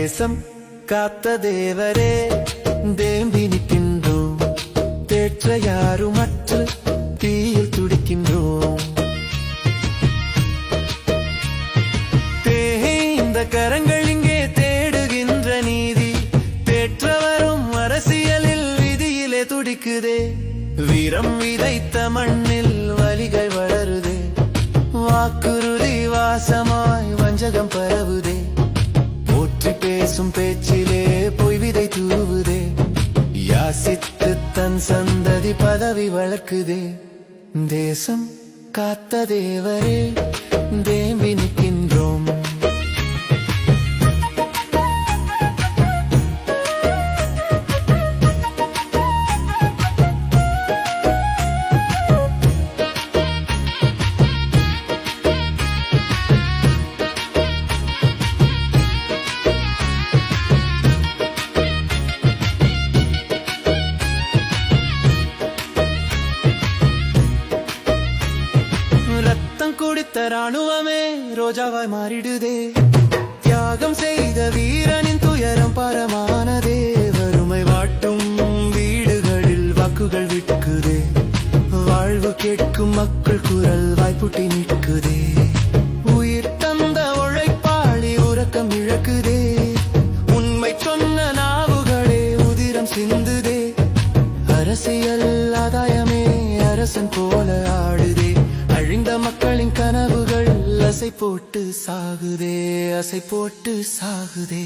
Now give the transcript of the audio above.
தேசம் காத்த தேவரே தேம்பி நிற்கின்றோம். தேற்ற யாருமற்று தீயில் துடிக்கின்றோம். தேய்ந்த கரங்கள் இங்கே தேடுகின்ற நீதி. தேற்றவரும் அரசியலில் விதியிலே துடிக்குதே. வீரம் விதைத்த மண்ணில் வலிகள் வளருதே. வாக்குறுதி வாசமாய் வஞ்சகம் பரவுதே. போற்றி பேசும் பேச்சிலே பொய் விதை தூவுதே. யாசித்து தன் சந்ததி பதவி வளர்க்குதே. தேசம் காத்த தேவரே தேம்பி நிற்கின்றோம். குடித்த ராணுவமே ரோஜாவாய் மாறிடுதே. தியாகம் செய்த வீரனின் துயரம் பரமானதே. வறுமை வாட்டும் வீடுகளில் வாக்குகள் விற்குதே. வாழ்வு கேட்கும் மக்கள் குரல் வாய்ப்புட்டி நிற்குதே. உயிர் தந்த உழைப்பாளி உறக்கம் இழக்குதே. உண்மை சொன்ன நாவுகளே உதிரம் சிந்துதே. அரசியல் ஆதாயமே அரசன் போல ஆடுதே. அழிந்த மக்களின் கனவுகள் அசை போட்டு சாகுதே. அசை போட்டு சாகுதே.